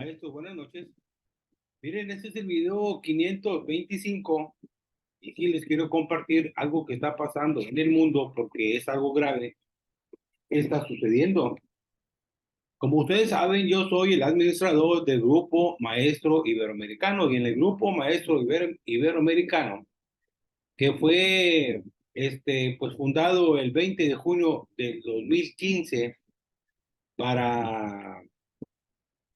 Maestro, buenas noches. Miren, este es el video 525 y sí les quiero compartir algo que está pasando en el mundo porque es algo grave que está sucediendo. Como ustedes saben, yo soy el administrador del Grupo Maestro Iberoamericano y en el Grupo Maestro Iberoamericano, que fue pues fundado el 20 de junio del 2015 para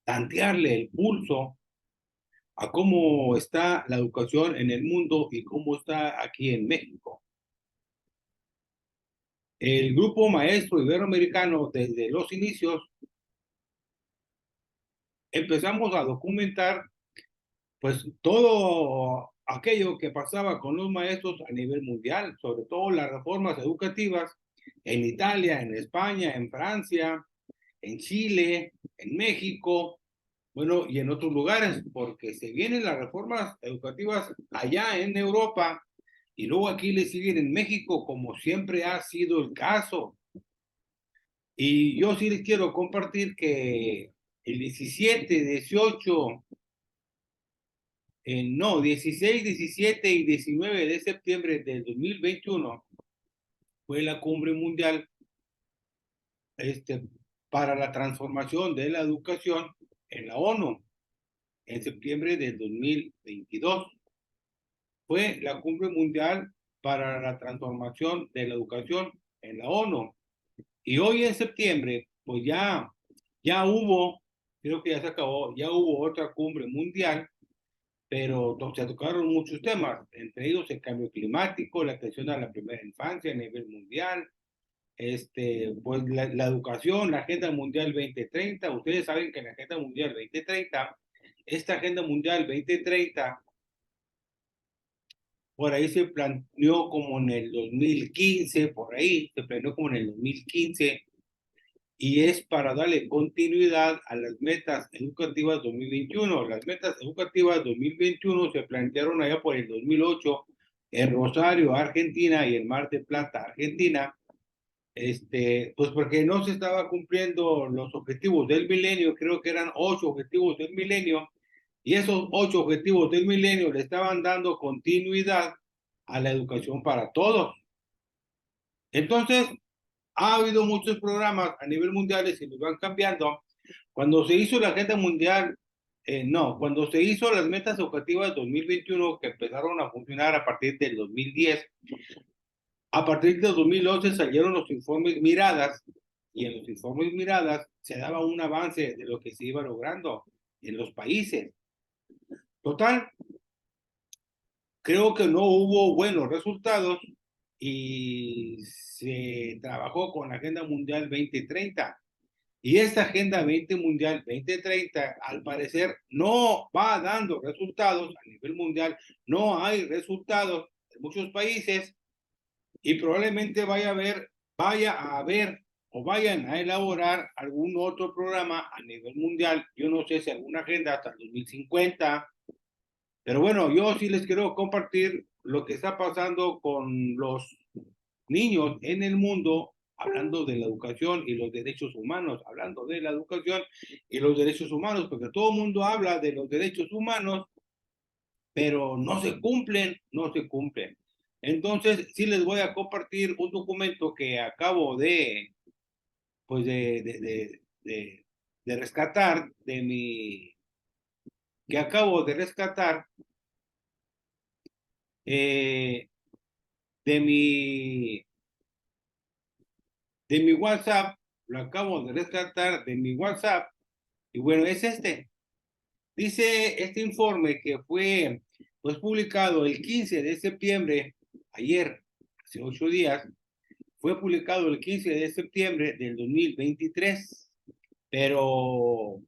tantearle el pulso a cómo está la educación en el mundo y cómo está aquí en México. El Grupo Maestro Iberoamericano, desde los inicios, empezamos a documentar pues todo aquello que pasaba con los maestros a nivel mundial, sobre todo las reformas educativas en Italia, en España, en Francia, en Chile, en México, bueno, y en otros lugares, porque se vienen las reformas educativas allá en Europa y luego aquí le siguen en México, como siempre ha sido el caso. Y yo sí les quiero compartir que el 17, 18, no, 16, 17 y 19 de septiembre del 2021 fue la cumbre mundial este, para la transformación de la educación en la ONU, en septiembre del 2022. Fue la cumbre mundial para la transformación de la educación en la ONU. Y hoy en septiembre, pues ya hubo, creo que ya se acabó, ya hubo otra cumbre mundial, pero se tocaron muchos temas, entre ellos el cambio climático, la atención a la primera infancia a nivel mundial, pues la educación, la Agenda Mundial 2030. Ustedes saben que la Agenda Mundial 2030, esta Agenda Mundial 2030, por ahí se planeó como en el 2015, por ahí se planeó como en el 2015, y es para darle continuidad a las metas educativas 2021. Las metas educativas 2021 se plantearon allá por el 2008 en Rosario, Argentina, y en Mar del Plata, Argentina, pues porque no se estaba cumpliendo los objetivos del milenio. Creo que eran 8 objetivos del milenio, y esos 8 objetivos del milenio le estaban dando continuidad a la educación para todos. Entonces, ha habido muchos programas a nivel mundial y se los van cambiando. Cuando se hizo la Agenda Mundial, no, cuando se hizo las metas educativas 2021, que empezaron a funcionar a partir del 2010, a partir del 2011 salieron los informes Miradas, y en los informes Miradas se daba un avance de lo que se iba logrando en los países. Total, creo que no hubo buenos resultados y se trabajó con la Agenda Mundial 2030. Y esta Agenda 20 Mundial 2030, al parecer, no va dando resultados a nivel mundial, no hay resultados en muchos países, y probablemente vaya a haber o vayan a elaborar algún otro programa a nivel mundial. Yo no sé si alguna agenda hasta el 2050, pero bueno, yo sí les quiero compartir lo que está pasando con los niños en el mundo, hablando de la educación y los derechos humanos, hablando de la educación y los derechos humanos, porque todo el mundo habla de los derechos humanos, pero no se cumplen, no se cumplen. Entonces, sí les voy a compartir un documento que acabo pues de rescatar que acabo de rescatar eh, de mi, de mi WhatsApp. Lo acabo de rescatar de mi WhatsApp, y bueno, es este. Dice este informe que fue pues publicado el 15 de septiembre, ayer, hace 8 días, fue publicado el 15 de septiembre del 2023, pero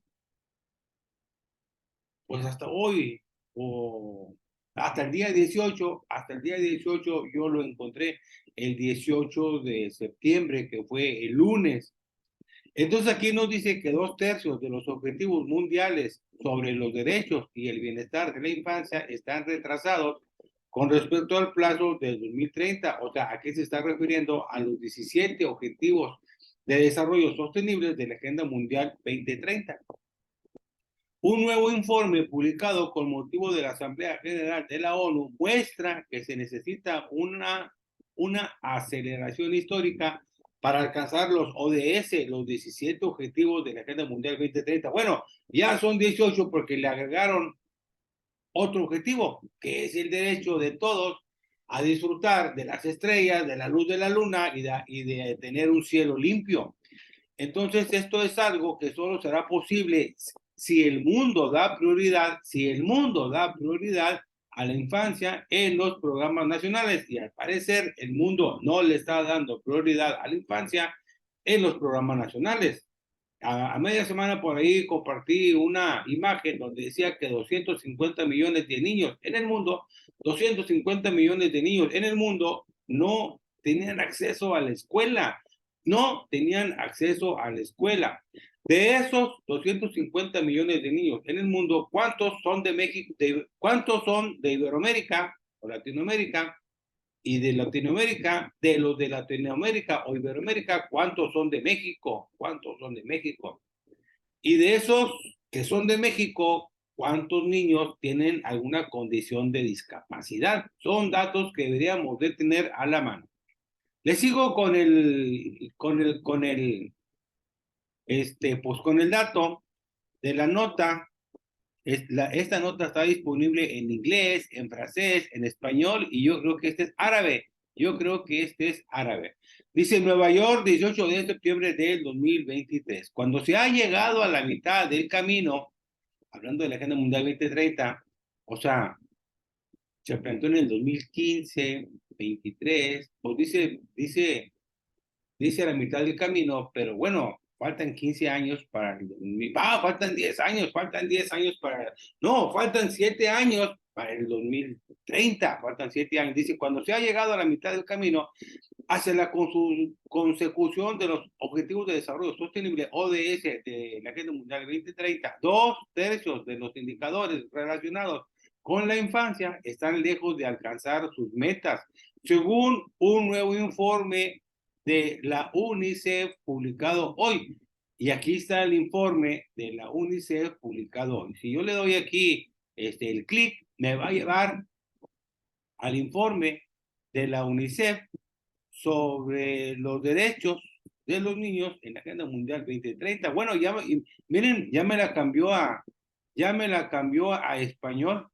pues hasta hoy, o hasta el día 18 yo lo encontré el 18 de septiembre, que fue el lunes. Entonces aquí nos dice que 2/3 de los objetivos mundiales sobre los derechos y el bienestar de la infancia están retrasados con respecto al plazo del 2030. O sea, aquí se está refiriendo a los 17 objetivos de desarrollo sostenible de la Agenda Mundial 2030. Un nuevo informe publicado con motivo de la Asamblea General de la ONU muestra que se necesita una aceleración histórica para alcanzar los ODS, los 17 objetivos de la Agenda Mundial 2030. Bueno, ya son 18 porque le agregaron otro objetivo, que es el derecho de todos a disfrutar de las estrellas, de la luz de la luna y de tener un cielo limpio. Entonces, esto es algo que solo será posible si el mundo da prioridad, a la infancia en los programas nacionales. Y al parecer, el mundo no le está dando prioridad a la infancia en los programas nacionales. A media semana por ahí compartí una imagen donde decía que 250 millones de niños en el mundo, 250 millones de niños en el mundo no tenían acceso a la escuela, no tenían acceso a la escuela. De esos 250 millones de niños en el mundo, ¿cuántos son de México? ¿Cuántos son de Iberoamérica o Latinoamérica? Y de Latinoamérica, de los de Latinoamérica o Iberoamérica, ¿cuántos son de México? ¿Cuántos son de México? Y de esos que son de México, ¿cuántos niños tienen alguna condición de discapacidad? Son datos que deberíamos de tener a la mano. Le sigo pues con el dato de la nota. Esta nota está disponible en inglés, en francés, en español y yo creo que este es árabe. Dice Nueva York, 18 de septiembre del 2023. Cuando se ha llegado a la mitad del camino, hablando de la Agenda Mundial 2030, o sea, se planteó en el 2015, 23, pues dice a la mitad del camino, pero bueno, faltan 15 años para el 2000. Faltan 10 años, no, faltan 7 años para el 2030, faltan 7 años. Dice, cuando se ha llegado a la mitad del camino hacia la consecución de los Objetivos de Desarrollo Sostenible, ODS, de la Agenda Mundial 2030, 2/3 de los indicadores relacionados con la infancia están lejos de alcanzar sus metas, según un nuevo informe de la UNICEF publicado hoy. Y aquí está el informe de la UNICEF publicado hoy. Si yo le doy aquí el clic, me va a llevar al informe de la UNICEF sobre los derechos de los niños en la Agenda Mundial 2030. Bueno, miren, ya me la cambió a español,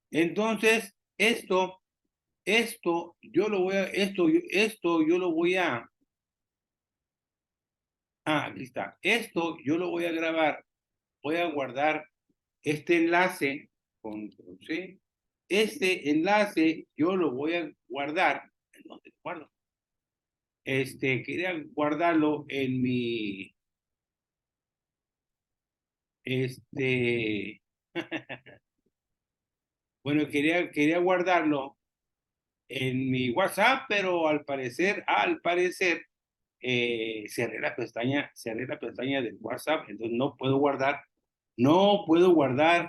Entonces, aquí está. Esto yo lo voy a grabar, voy a guardar este enlace, control C. Este enlace yo lo voy a guardar. ¿En dónde lo guardo? Quería guardarlo en mi, bueno, quería guardarlo en mi WhatsApp, pero al parecer, cerré la pestaña del WhatsApp, entonces no puedo guardar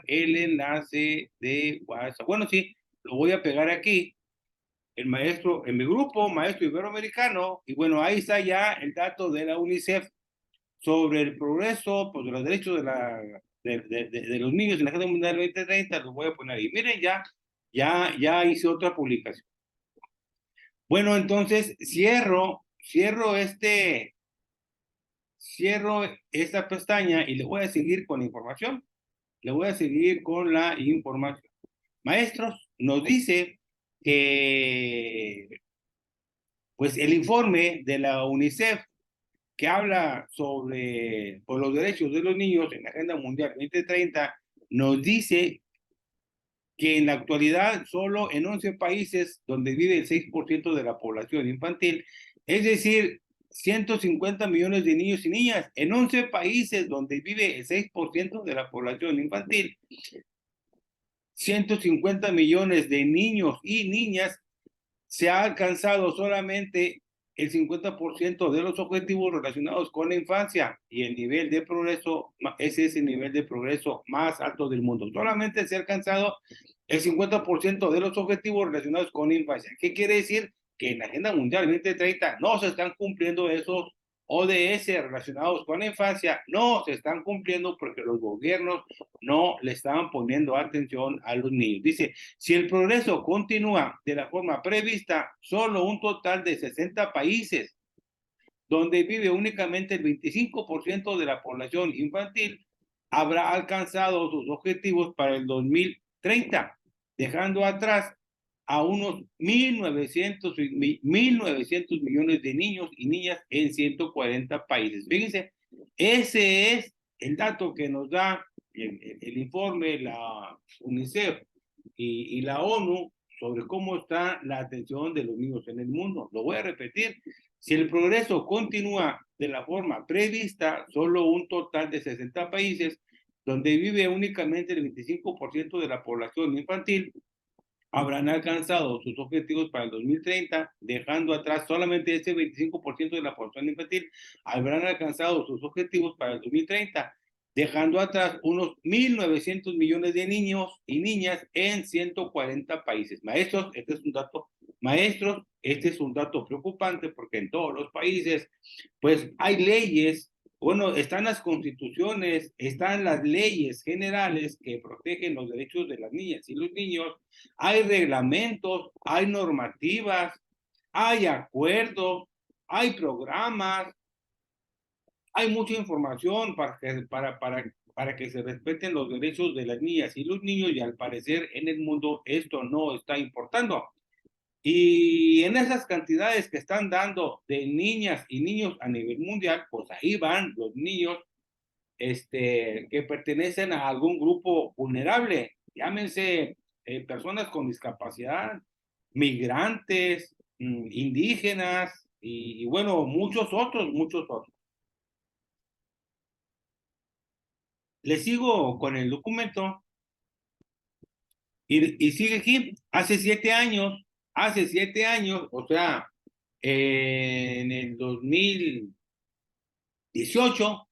el enlace de WhatsApp. Bueno, sí, lo voy a pegar aquí, el maestro, en mi grupo, Maestro Iberoamericano, y bueno, ahí está ya el dato de la UNICEF sobre el progreso, pues, de los derechos de los niños en la Agenda Mundial 2030, los voy a poner ahí. Miren, ya hice otra publicación. Bueno, entonces cierro esta pestaña y le voy a seguir con la información. Maestros, nos dice que pues el informe de la UNICEF que habla sobre pues, los derechos de los niños en la Agenda Mundial 2030 nos dice que en la actualidad solo en 11 países donde vive el 6% de la población infantil, es decir, 150 millones de niños y niñas, en 11 países donde vive el 6% de la población infantil, 150 millones de niños y niñas, se ha alcanzado solamente el 50% de los objetivos relacionados con la infancia y el nivel de progreso, ese es el nivel de progreso más alto del mundo. Solamente se ha alcanzado el 50% de los objetivos relacionados con la infancia. ¿Qué quiere decir? Que en la Agenda Mundial 2030 no se están cumpliendo esos ODS relacionados con la infancia no se están cumpliendo porque los gobiernos no le estaban poniendo atención a los niños. Dice, si el progreso continúa de la forma prevista, solo un total de 60 países donde vive únicamente el 25% de la población infantil habrá alcanzado sus objetivos para el 2030, dejando atrás a unos 1.900 millones de niños y niñas en 140 países. Fíjense, ese es el dato que nos da el informe, la UNICEF y la ONU sobre cómo está la atención de los niños en el mundo. Lo voy a repetir. Si el progreso continúa de la forma prevista, solo un total de 60 países, donde vive únicamente el 25% de la población infantil, habrán alcanzado sus objetivos para el 2030, dejando atrás solamente ese 25% de la población infantil, habrán alcanzado sus objetivos para el 2030, dejando atrás unos 1.900 millones de niños y niñas en 140 países. Maestros, este es un dato preocupante porque en todos los países, pues hay leyes. Bueno, están las constituciones, están las leyes generales que protegen los derechos de las niñas y los niños, hay reglamentos, hay normativas, hay acuerdos, hay programas, hay mucha información para que se respeten los derechos de las niñas y los niños, y al parecer en el mundo esto no está importando. Y en esas cantidades que están dando de niñas y niños a nivel mundial, pues ahí van los niños que pertenecen a algún grupo vulnerable, llámense personas con discapacidad, migrantes, indígenas y bueno, muchos otros, muchos otros. Les sigo con el documento y sigue aquí. Hace 7 años, o sea, en el 2018,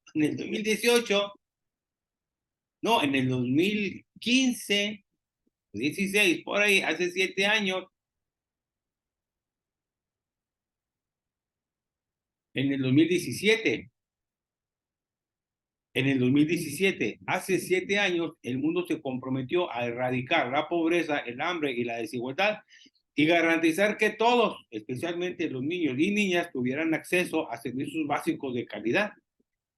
no, en el 2015, 16, por ahí, hace 7 años, en el 2017, hace 7 años, el mundo se comprometió a erradicar la pobreza, el hambre y la desigualdad y garantizar que todos, especialmente los niños y niñas, tuvieran acceso a servicios básicos de calidad.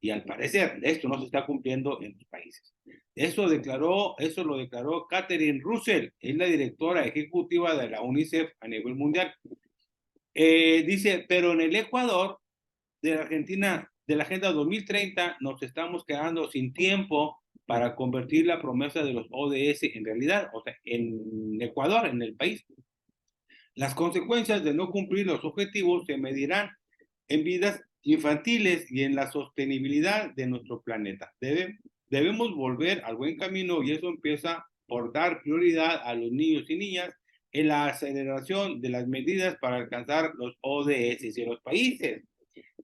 Y al parecer, esto no se está cumpliendo en los países. Eso lo declaró Catherine Russell, es la directora ejecutiva de la UNICEF a nivel mundial. Dice, pero en el Ecuador, de la Argentina, de la Agenda 2030, nos estamos quedando sin tiempo para convertir la promesa de los ODS en realidad, o sea, en Ecuador, en el país. Las consecuencias de no cumplir los objetivos se medirán en vidas infantiles y en la sostenibilidad de nuestro planeta. Debemos volver al buen camino y eso empieza por dar prioridad a los niños y niñas en la aceleración de las medidas para alcanzar los ODS.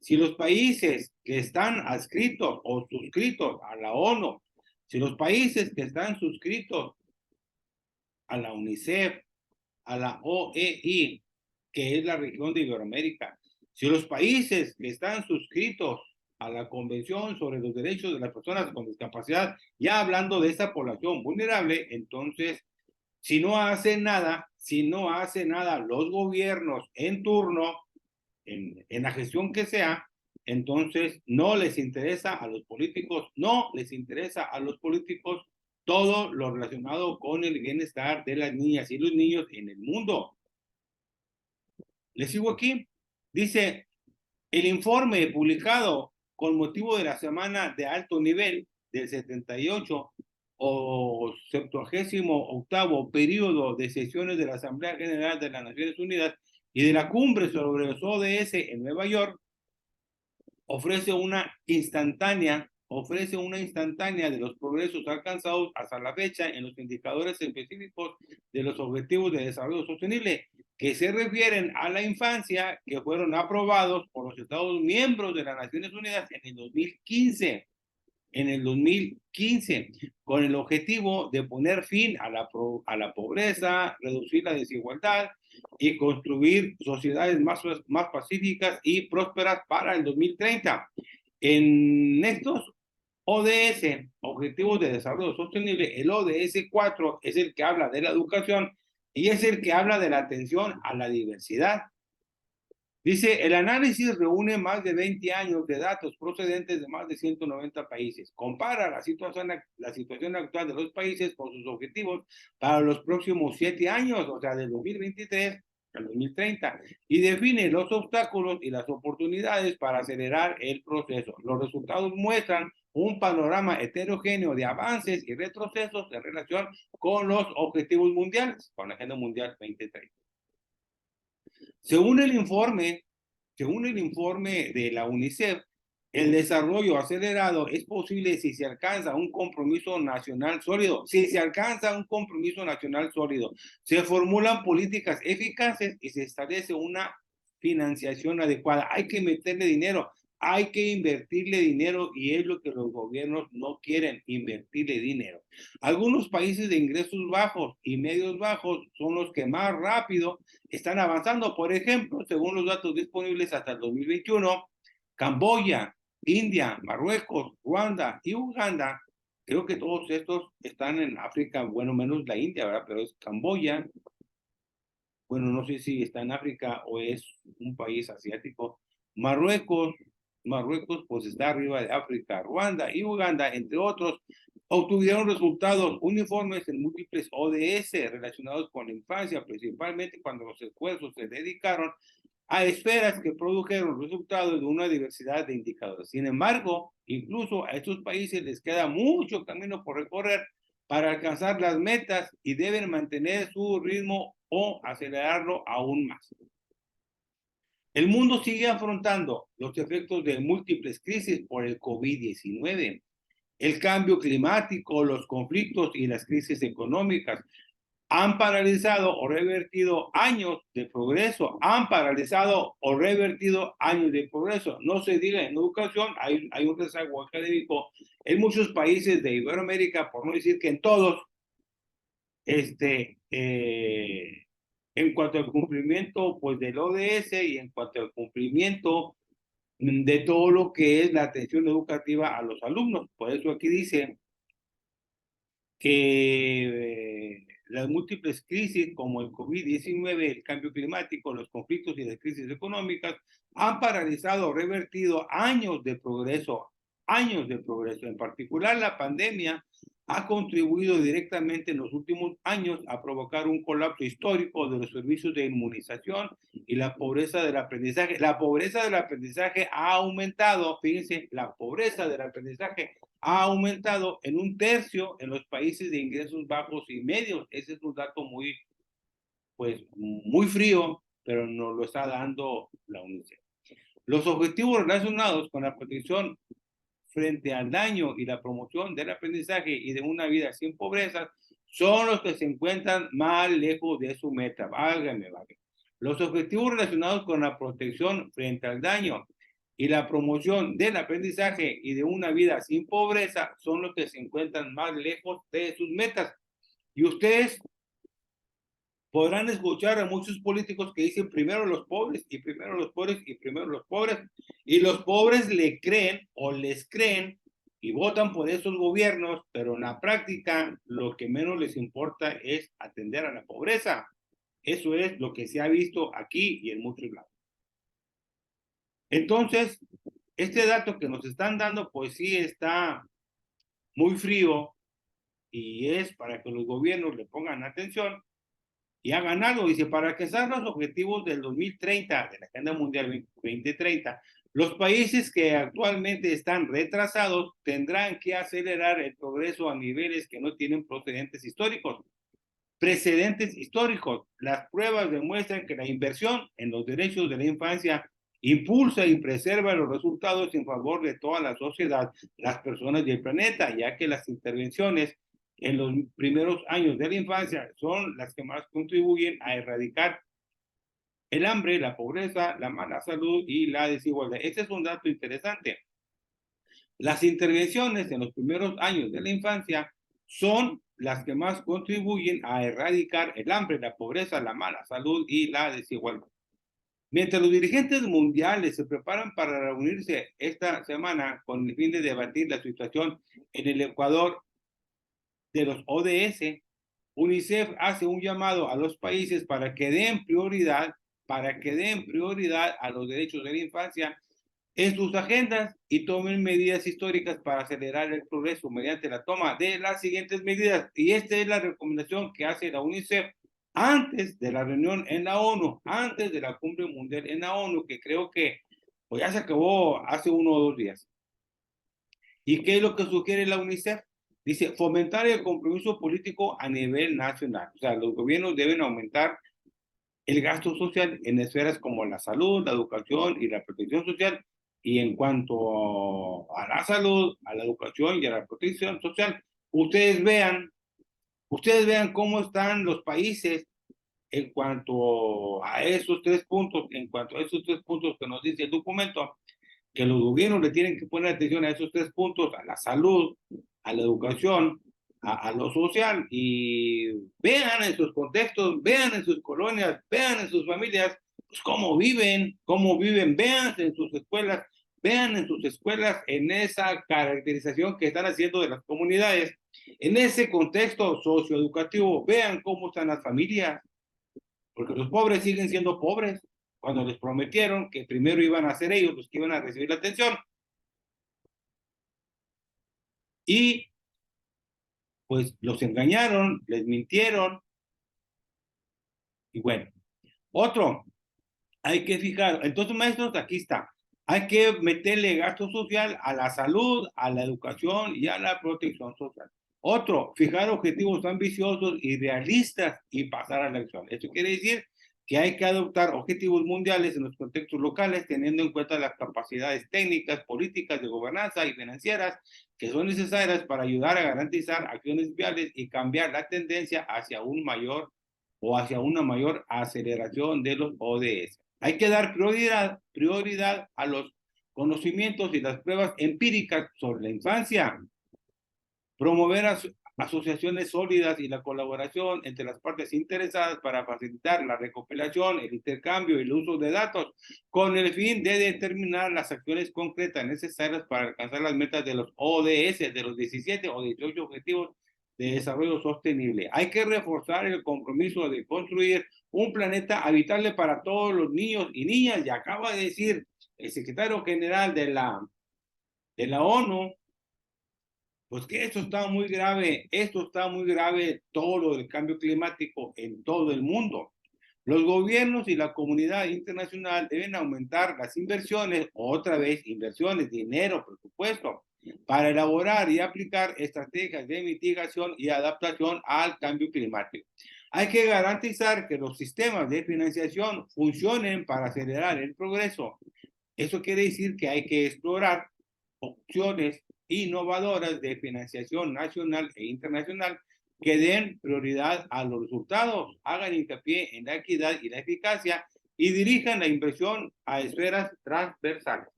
Si los países que están adscritos o suscritos a la ONU, si los países que están suscritos a la UNICEF, a la OEI, que es la región de Iberoamérica, si los países que están suscritos a la Convención sobre los Derechos de las Personas con Discapacidad, ya hablando de esa población vulnerable, entonces, si no hacen nada los gobiernos en turno, en la gestión que sea, entonces no les interesa a los políticos todo lo relacionado con el bienestar de las niñas y los niños en el mundo. Les sigo aquí. Dice, el informe publicado con motivo de la semana de alto nivel del 78 o 78º periodo de sesiones de la Asamblea General de las Naciones Unidas y de la cumbre sobre los ODS en Nueva York, ofrece una instantánea de los progresos alcanzados hasta la fecha en los indicadores específicos de los Objetivos de Desarrollo Sostenible, que se refieren a la infancia, que fueron aprobados por los Estados miembros de las Naciones Unidas en el 2015. en el 2015, con el objetivo de poner fin a la pobreza, reducir la desigualdad y construir sociedades más pacíficas y prósperas para el 2030. En estos ODS, Objetivos de Desarrollo Sostenible, el ODS 4 es el que habla de la educación y es el que habla de la atención a la diversidad. Dice, el análisis reúne más de 20 años de datos procedentes de más de 190 países. Compara la situación actual de los países con sus objetivos para los próximos 7 años, o sea, del 2023 al 2030, y define los obstáculos y las oportunidades para acelerar el proceso. Los resultados muestran un panorama heterogéneo de avances y retrocesos en relación con los objetivos mundiales, con la Agenda Mundial 2030. Según el informe de la UNICEF, el desarrollo acelerado es posible si se alcanza un compromiso nacional sólido. Si se alcanza un compromiso nacional sólido, se formulan políticas eficaces y se establece una financiación adecuada. Hay que meterle dinero, hay que invertirle dinero y es lo que los gobiernos no quieren, invertirle dinero. Algunos países de ingresos bajos y medios bajos son los que más rápido están avanzando. Por ejemplo, según los datos disponibles hasta el 2021, Camboya, India, Marruecos, Ruanda y Uganda, creo que todos estos están en África, bueno, menos la India, ¿verdad? Pero es Camboya, bueno, no sé si está en África o es un país asiático. Marruecos, pues está arriba de África, Ruanda y Uganda, entre otros, obtuvieron resultados uniformes en múltiples ODS relacionados con la infancia, principalmente cuando los esfuerzos se dedicaron a esferas que produjeron resultados de una diversidad de indicadores. Sin embargo, incluso a estos países les queda mucho camino por recorrer para alcanzar las metas y deben mantener su ritmo o acelerarlo aún más. El mundo sigue afrontando los efectos de múltiples crisis por el COVID-19, el cambio climático, los conflictos y las crisis económicas han paralizado o revertido años de progreso, No se diga en educación, hay un rezago académico en muchos países de Iberoamérica, por no decir que en todos, en cuanto al cumplimiento pues del ODS y en cuanto al cumplimiento de todo lo que es la atención educativa a los alumnos. Por eso aquí dice que las múltiples crisis como el COVID-19, el cambio climático, los conflictos y las crisis económicas han paralizado o revertido años de progreso. En particular, la pandemia ha contribuido directamente en los últimos años a provocar un colapso histórico de los servicios de inmunización y la pobreza del aprendizaje. La pobreza del aprendizaje ha aumentado, fíjense, la pobreza del aprendizaje ha aumentado en 1/3 en los países de ingresos bajos y medios. Ese es un dato muy frío, pero nos lo está dando la UNICEF. Los objetivos relacionados con la protección frente al daño y la promoción del aprendizaje y de una vida sin pobreza son los que se encuentran más lejos de su meta. Válgame. Los objetivos relacionados con la protección frente al daño y la promoción del aprendizaje y de una vida sin pobreza son los que se encuentran más lejos de sus metas. Y ustedes podrán escuchar a muchos políticos que dicen primero los pobres y primero los pobres y primero los pobres. Y los pobres le creen o les creen y votan por esos gobiernos, pero en la práctica lo que menos les importa es atender a la pobreza. Eso es lo que se ha visto aquí y en muchos lados. Entonces, este dato que nos están dando, pues sí está muy frío y es para que los gobiernos le pongan atención y hagan algo. Dice, para alcanzar los objetivos del 2030, de la Agenda Mundial 2030, los países que actualmente están retrasados tendrán que acelerar el progreso a niveles que no tienen precedentes históricos. Las pruebas demuestran que la inversión en los derechos de la infancia impulsa y preserva los resultados en favor de toda la sociedad, las personas y el planeta, ya que las intervenciones en los primeros años de la infancia son las que más contribuyen a erradicar el hambre, la pobreza, la mala salud y la desigualdad. Este es un dato interesante. Las intervenciones en los primeros años de la infancia son las que más contribuyen a erradicar el hambre, la pobreza, la mala salud y la desigualdad. Mientras los dirigentes mundiales se preparan para reunirse esta semana con el fin de debatir la situación en el Ecuador de los ODS, UNICEF hace un llamado a los países para que den prioridad a los derechos de la infancia en sus agendas y tomen medidas históricas para acelerar el progreso mediante la toma de las siguientes medidas. Y esta es la recomendación que hace la UNICEF antes de la reunión en la ONU, antes de la cumbre mundial en la ONU, que creo que pues ya se acabó hace 1 o 2 días. ¿Y qué es lo que sugiere la UNICEF? Dice, fomentar el compromiso político a nivel nacional. O sea, los gobiernos deben aumentar el gasto social en esferas como la salud, la educación y la protección social. Y en cuanto a la salud, a la educación y a la protección social, ustedes vean cómo están los países en cuanto a esos 3 puntos, que nos dice el documento, que los gobiernos le tienen que poner atención a esos 3 puntos, a la salud, a la educación, a lo social, y vean en sus contextos, vean en sus colonias, vean en sus familias, pues cómo viven, vean en sus escuelas, en esa caracterización que están haciendo de las comunidades, en ese contexto socioeducativo, vean cómo están las familias, porque los pobres siguen siendo pobres, cuando les prometieron que primero iban a ser ellos los que iban a recibir la atención. Y pues los engañaron, les mintieron. Y bueno, otro, hay que fijar, entonces maestros, aquí está, hay que meterle gasto social a la salud, a la educación y a la protección social. Otro, fijar objetivos ambiciosos y realistas y pasar a la acción. Esto quiere decir que hay que adoptar objetivos mundiales en los contextos locales, teniendo en cuenta las capacidades técnicas, políticas, de gobernanza y financieras que son necesarias para ayudar a garantizar acciones viables y cambiar la tendencia hacia una mayor aceleración de los ODS. Hay que dar prioridad a los conocimientos y las pruebas empíricas sobre la infancia, promover asociaciones sólidas y la colaboración entre las partes interesadas para facilitar la recopilación, el intercambio y el uso de datos con el fin de determinar las acciones concretas necesarias para alcanzar las metas de los ODS, de los 17 o 18 objetivos de desarrollo sostenible. Hay que reforzar el compromiso de construir un planeta habitable para todos los niños y niñas. Y acaba de decir el secretario general de la ONU, pues que esto está muy grave, todo lo del cambio climático en todo el mundo. Los gobiernos y la comunidad internacional deben aumentar las inversiones, otra vez inversiones, dinero, presupuesto, para elaborar y aplicar estrategias de mitigación y adaptación al cambio climático. Hay que garantizar que los sistemas de financiación funcionen para acelerar el progreso. Eso quiere decir que hay que explorar opciones innovadoras de financiación nacional e internacional que den prioridad a los resultados, hagan hincapié en la equidad y la eficacia y dirijan la inversión a esferas transversales.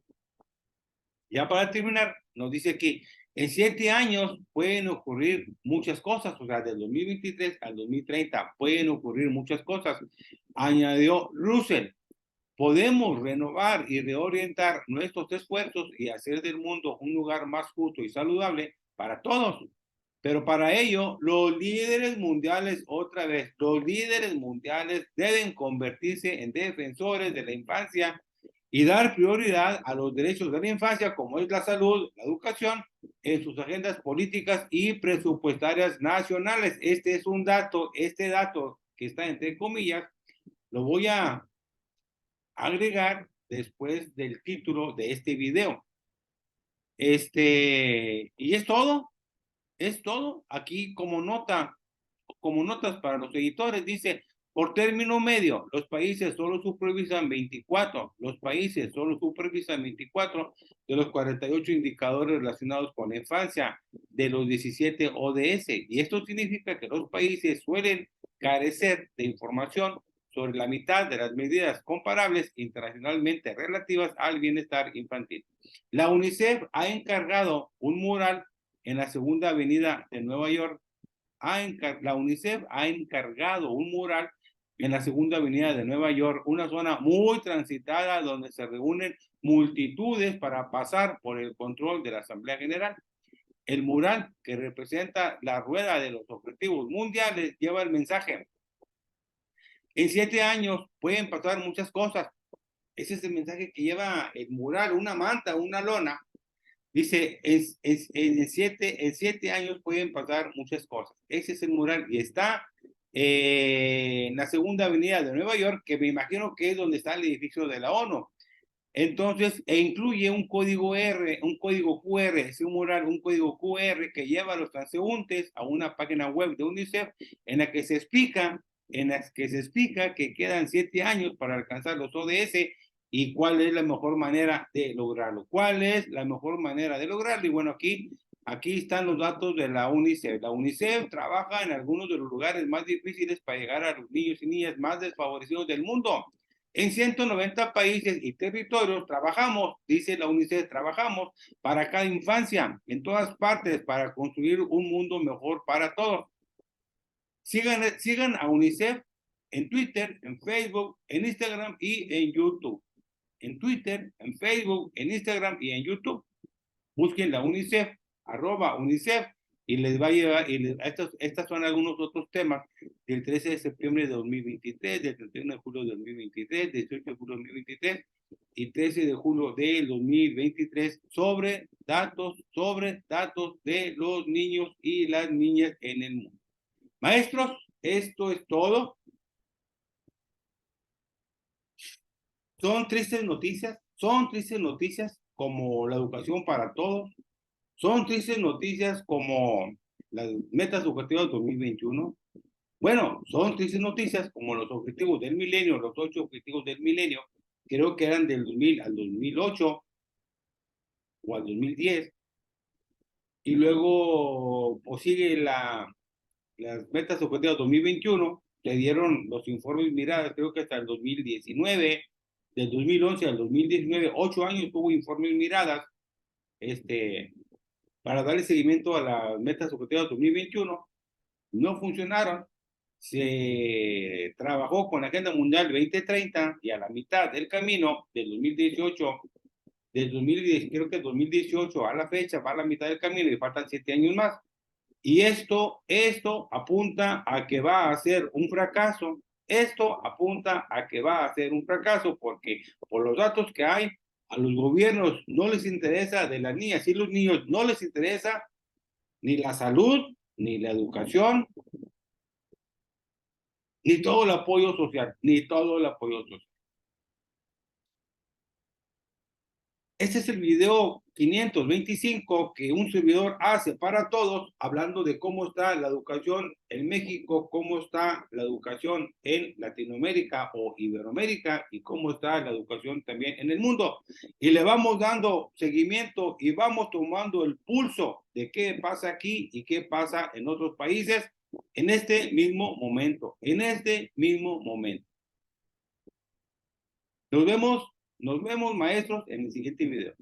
Ya para terminar, nos dice aquí, en 7 años pueden ocurrir muchas cosas, o sea, del 2023 al 2030 pueden ocurrir muchas cosas, añadió Russell. Podemos renovar y reorientar nuestros esfuerzos y hacer del mundo un lugar más justo y saludable para todos. Pero para ello, los líderes mundiales, otra vez, los líderes mundiales deben convertirse en defensores de la infancia y dar prioridad a los derechos de la infancia, como es la salud, la educación, en sus agendas políticas y presupuestarias nacionales. Este es un dato, este dato que está entre comillas, lo voy a agregar después del título de este video. Y es todo. Aquí como notas para los editores dice, por término medio, los países solo supervisan 24 de los 48 indicadores relacionados con la infancia de los 17 ODS. Y esto significa que los países suelen carecer de información sobre la mitad de las medidas comparables internacionalmente relativas al bienestar infantil. La UNICEF ha encargado un mural en la Segunda Avenida de Nueva York. La UNICEF ha encargado un mural en la Segunda Avenida de Nueva York, una zona muy transitada donde se reúnen multitudes para pasar por el control de la Asamblea General. El mural, que representa la rueda de los objetivos mundiales, lleva el mensaje: en 7 años pueden pasar muchas cosas. Ese es el mensaje que lleva el mural, una manta, una lona. Dice, en 7 años pueden pasar muchas cosas. Ese es el mural y está en la Segunda Avenida de Nueva York, que me imagino que es donde está el edificio de la ONU. Entonces, incluye un código un código QR, es un mural, un código QR que lleva a los transeúntes a una página web de UNICEF en la que se explica, que quedan 7 años para alcanzar los ODS y cuál es la mejor manera de lograrlo. ¿Cuál es la mejor manera de lograrlo? Y bueno, aquí están los datos de la UNICEF. La UNICEF trabaja en algunos de los lugares más difíciles para llegar a los niños y niñas más desfavorecidos del mundo. En 190 países y territorios trabajamos, dice la UNICEF, trabajamos para cada infancia, en todas partes, para construir un mundo mejor para todos. Sigan a UNICEF en Twitter, en Facebook, en Instagram y en YouTube. En Twitter, en Facebook, en Instagram y en YouTube. Busquen la UNICEF, @UNICEF, y les va a llevar, estas son algunos otros temas del 13 de septiembre de 2023, del 31 de julio de 2023, 18 de julio de 2023 y 13 de julio del 2023 sobre datos de los niños y las niñas en el mundo. Maestros, esto es todo. Son tristes noticias como la educación para todos. Son tristes noticias como las metas objetivas 2021. Bueno, son tristes noticias como los objetivos del milenio, los 8 objetivos del milenio, creo que eran del 2000 al 2008 o al 2010. Y luego pues sigue las metas objetivas 2021, que dieron los informes miradas, creo que hasta el 2019, del 2011 al 2019, 8 años tuvo informes miradas, para darle seguimiento a las metas objetivas 2021, no funcionaron. Se trabajó con la Agenda Mundial 2030 y a la mitad del camino del 2018, creo que 2018 a la fecha, va a la mitad del camino y faltan 7 años más. Y esto apunta a que va a ser un fracaso. Esto apunta a que va a ser un fracaso porque por los datos que hay, a los gobiernos no les interesa de las niñas y los niños no les interesa ni la salud, ni la educación, ni todo el apoyo social, ni todo el apoyo social. Este es el video 525 que un servidor hace para todos, hablando de cómo está la educación en México, cómo está la educación en Latinoamérica o Iberoamérica y cómo está la educación también en el mundo. Y le vamos dando seguimiento y vamos tomando el pulso de qué pasa aquí y qué pasa en otros países en este mismo momento, Nos vemos maestros en el siguiente video.